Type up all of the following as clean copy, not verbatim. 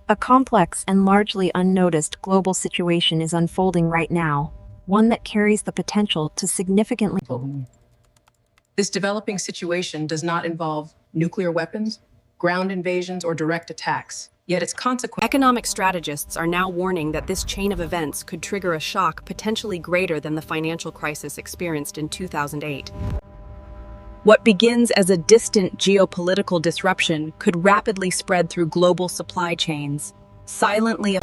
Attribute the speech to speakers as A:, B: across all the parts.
A: A complex and largely unnoticed global situation is unfolding right now, one that carries the potential to significantly.
B: This developing situation does not involve nuclear weapons, ground invasions, or direct attacks, yet its consequences.
C: Economic strategists are now warning that this chain of events could trigger a shock potentially greater than the financial crisis experienced in 2008. What begins as a distant geopolitical disruption could rapidly spread through global supply chains, silently.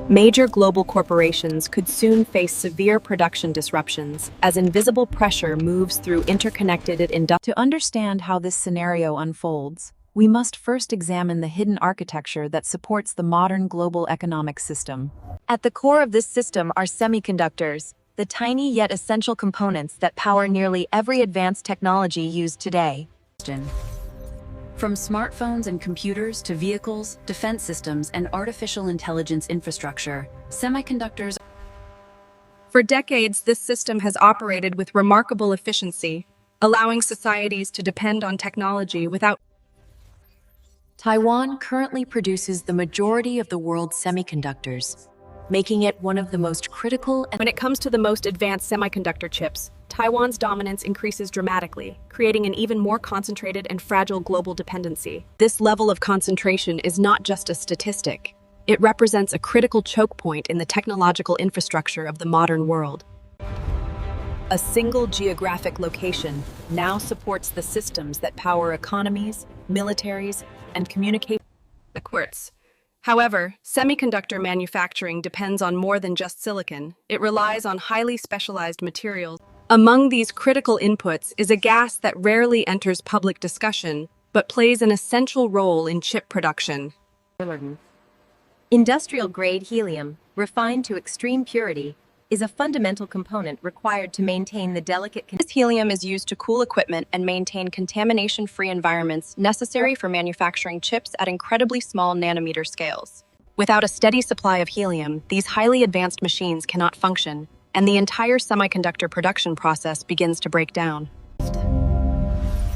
C: Major global corporations could soon face severe production disruptions as invisible pressure moves through interconnected industries.
A: To understand how this scenario unfolds, we must first examine the hidden architecture that supports the modern global economic system. At the core of this system are semiconductors, the tiny yet essential components that power nearly every advanced technology used today. From smartphones and computers to vehicles, defense systems, and artificial intelligence infrastructure, semiconductors.
C: For decades, this system has operated with remarkable efficiency, allowing societies to depend on technology without.
A: Taiwan currently produces the majority of the world's semiconductors, making it one of the most critical.
C: When it comes to the most advanced semiconductor chips, Taiwan's dominance increases dramatically, creating an even more concentrated and fragile global dependency. This level of concentration is not just a statistic. It represents a critical choke point in the technological infrastructure of the modern world. A single geographic location now supports the systems that power economies, militaries, and communication networks. However, semiconductor manufacturing depends on more than just silicon. It relies on highly specialized materials. Among these critical inputs is a gas that rarely enters public discussion, but plays an essential role in chip production.
D: Industrial-grade helium, refined to extreme purity, is a fundamental component required to maintain the delicate.
C: This helium is used to cool equipment and maintain contamination-free environments necessary for manufacturing chips at incredibly small nanometer scales. Without a steady supply of helium, these highly advanced machines cannot function, and the entire semiconductor production process begins to break down.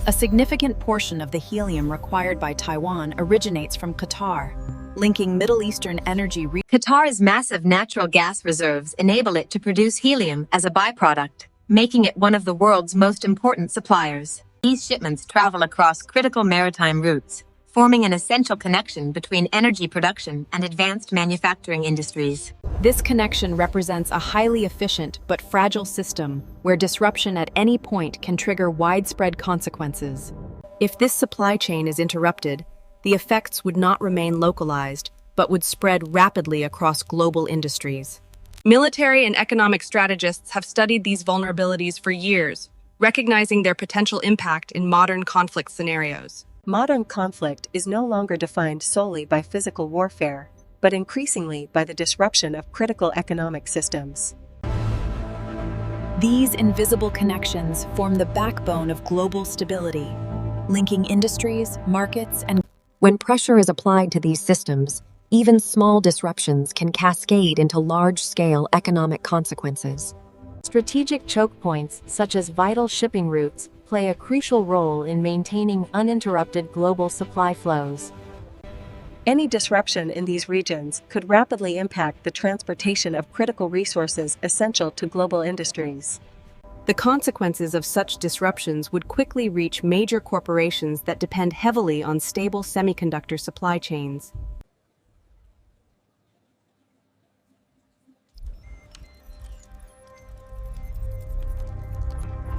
A: A significant portion of the helium required by Taiwan originates from Qatar, linking Middle Eastern energy.
D: Qatar's massive natural gas reserves enable it to produce helium as a byproduct, making it one of the world's most important suppliers. These shipments travel across critical maritime routes, forming an essential connection between energy production and advanced manufacturing industries.
A: This connection represents a highly efficient but fragile system where disruption at any point can trigger widespread consequences. If this supply chain is interrupted, the effects would not remain localized, but would spread rapidly across global industries.
C: Military and economic strategists have studied these vulnerabilities for years, recognizing their potential impact in modern conflict scenarios.
E: Modern conflict is no longer defined solely by physical warfare, but increasingly by the disruption of critical economic systems.
A: These invisible connections form the backbone of global stability, linking industries, markets, and.
F: When pressure is applied to these systems, even small disruptions can cascade into large-scale economic consequences.
D: Strategic choke points, such as vital shipping routes, play a crucial role in maintaining uninterrupted global supply flows.
E: Any disruption in these regions could rapidly impact the transportation of critical resources essential to global industries.
C: The consequences of such disruptions would quickly reach major corporations that depend heavily on stable semiconductor supply chains.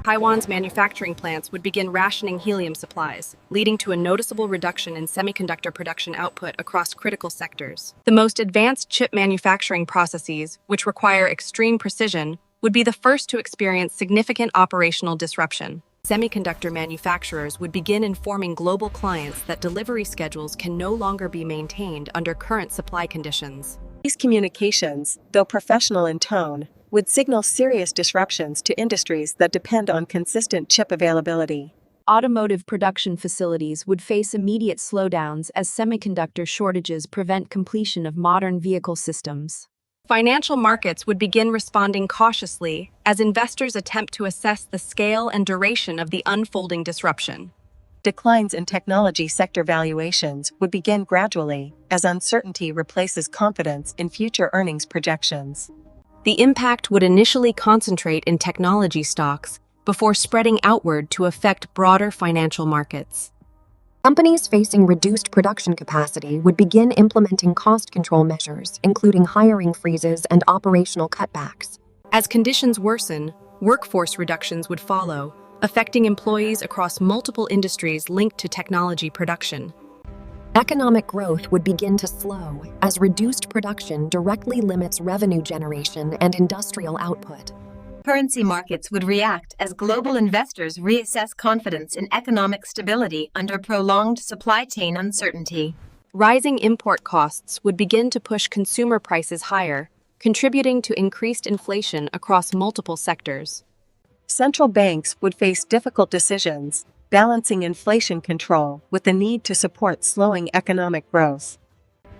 C: Taiwan's manufacturing plants would begin rationing helium supplies, leading to a noticeable reduction in semiconductor production output across critical sectors. The most advanced chip manufacturing processes, which require extreme precision, would be the first to experience significant operational disruption. Semiconductor manufacturers would begin informing global clients that delivery schedules can no longer be maintained under current supply conditions.
E: These communications, though professional in tone, would signal serious disruptions to industries that depend on consistent chip availability.
A: Automotive production facilities would face immediate slowdowns as semiconductor shortages prevent completion of modern vehicle systems.
C: Financial markets would begin responding cautiously as investors attempt to assess the scale and duration of the unfolding disruption.
E: Declines in technology sector valuations would begin gradually as uncertainty replaces confidence in future earnings projections.
C: The impact would initially concentrate in technology stocks before spreading outward to affect broader financial markets.
F: Companies facing reduced production capacity would begin implementing cost control measures, including hiring freezes and operational cutbacks.
C: As conditions worsen, workforce reductions would follow, affecting employees across multiple industries linked to technology production.
F: Economic growth would begin to slow as reduced production directly limits revenue generation and industrial output.
D: Currency markets would react as global investors reassess confidence in economic stability under prolonged supply chain uncertainty.
C: Rising import costs would begin to push consumer prices higher, contributing to increased inflation across multiple sectors.
E: Central banks would face difficult decisions, balancing inflation control with the need to support slowing economic growth.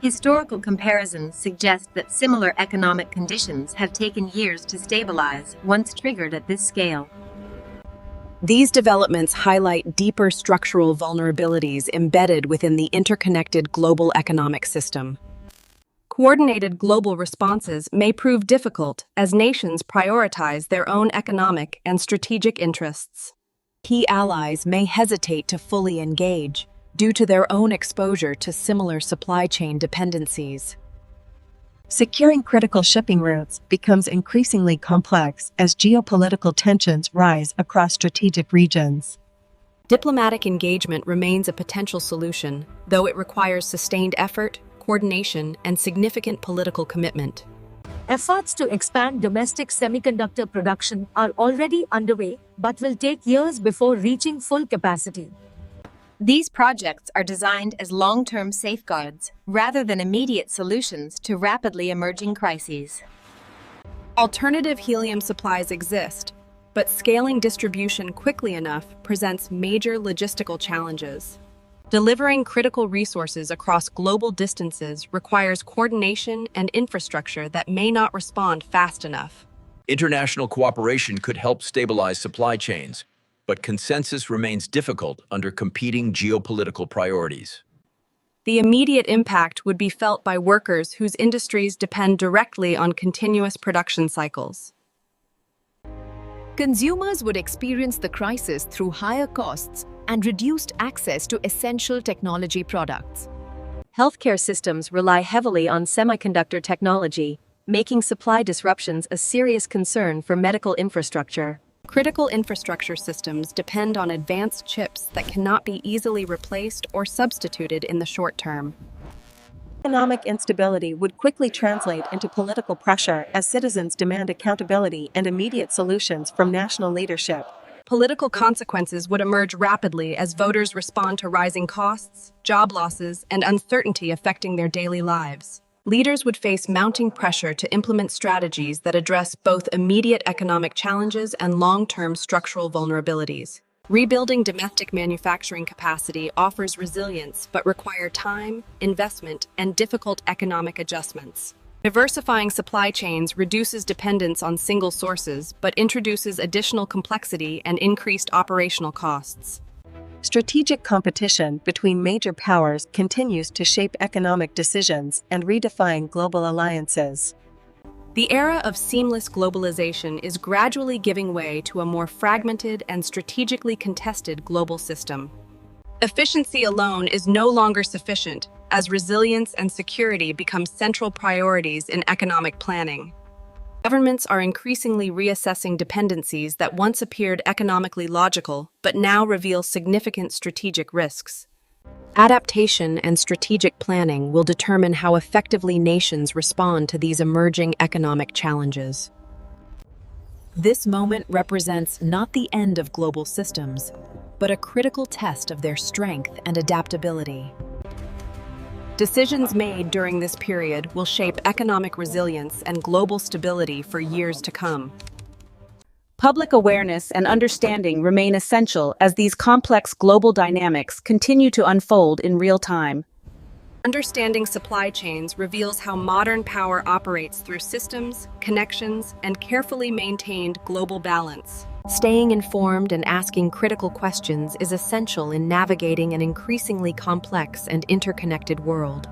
D: Historical comparisons suggest that similar economic conditions have taken years to stabilize once triggered at this scale.
C: These developments highlight deeper structural vulnerabilities embedded within the interconnected global economic system. Coordinated global responses may prove difficult as nations prioritize their own economic and strategic interests. Key allies may hesitate to fully engage due to their own exposure to similar supply chain dependencies.
E: Securing critical shipping routes becomes increasingly complex as geopolitical tensions rise across strategic regions.
C: Diplomatic engagement remains a potential solution, though it requires sustained effort, coordination, and significant political commitment.
G: Efforts to expand domestic semiconductor production are already underway, but will take years before reaching full capacity.
D: These projects are designed as long-term safeguards rather than immediate solutions to rapidly emerging crises.
C: Alternative helium supplies exist, but scaling distribution quickly enough presents major logistical challenges. Delivering critical resources across global distances requires coordination and infrastructure that may not respond fast enough.
H: International cooperation could help stabilize supply chains, but consensus remains difficult under competing geopolitical priorities.
C: The immediate impact would be felt by workers whose industries depend directly on continuous production cycles.
I: Consumers would experience the crisis through higher costs and reduced access to essential technology products.
A: Healthcare systems rely heavily on semiconductor technology, making supply disruptions a serious concern for medical infrastructure.
C: Critical infrastructure systems depend on advanced chips that cannot be easily replaced or substituted in the short term.
E: Economic instability would quickly translate into political pressure as citizens demand accountability and immediate solutions from national leadership.
C: Political consequences would emerge rapidly as voters respond to rising costs, job losses, and uncertainty affecting their daily lives. Leaders would face mounting pressure to implement strategies that address both immediate economic challenges and long-term structural vulnerabilities. Rebuilding domestic manufacturing capacity offers resilience but requires time, investment, and difficult economic adjustments. Diversifying supply chains reduces dependence on single sources but introduces additional complexity and increased operational costs.
E: Strategic competition between major powers continues to shape economic decisions and redefine global alliances.
C: The era of seamless globalization is gradually giving way to a more fragmented and strategically contested global system. Efficiency alone is no longer sufficient, as resilience and security become central priorities in economic planning. Governments are increasingly reassessing dependencies that once appeared economically logical, but now reveal significant strategic risks. Adaptation and strategic planning will determine how effectively nations respond to these emerging economic challenges.
A: This moment represents not the end of global systems, but a critical test of their strength and adaptability.
C: Decisions made during this period will shape economic resilience and global stability for years to come.
J: Public awareness and understanding remain essential as these complex global dynamics continue to unfold in real time.
C: Understanding supply chains reveals how modern power operates through systems, connections, and carefully maintained global balance. Staying informed and asking critical questions is essential in navigating an increasingly complex and interconnected world.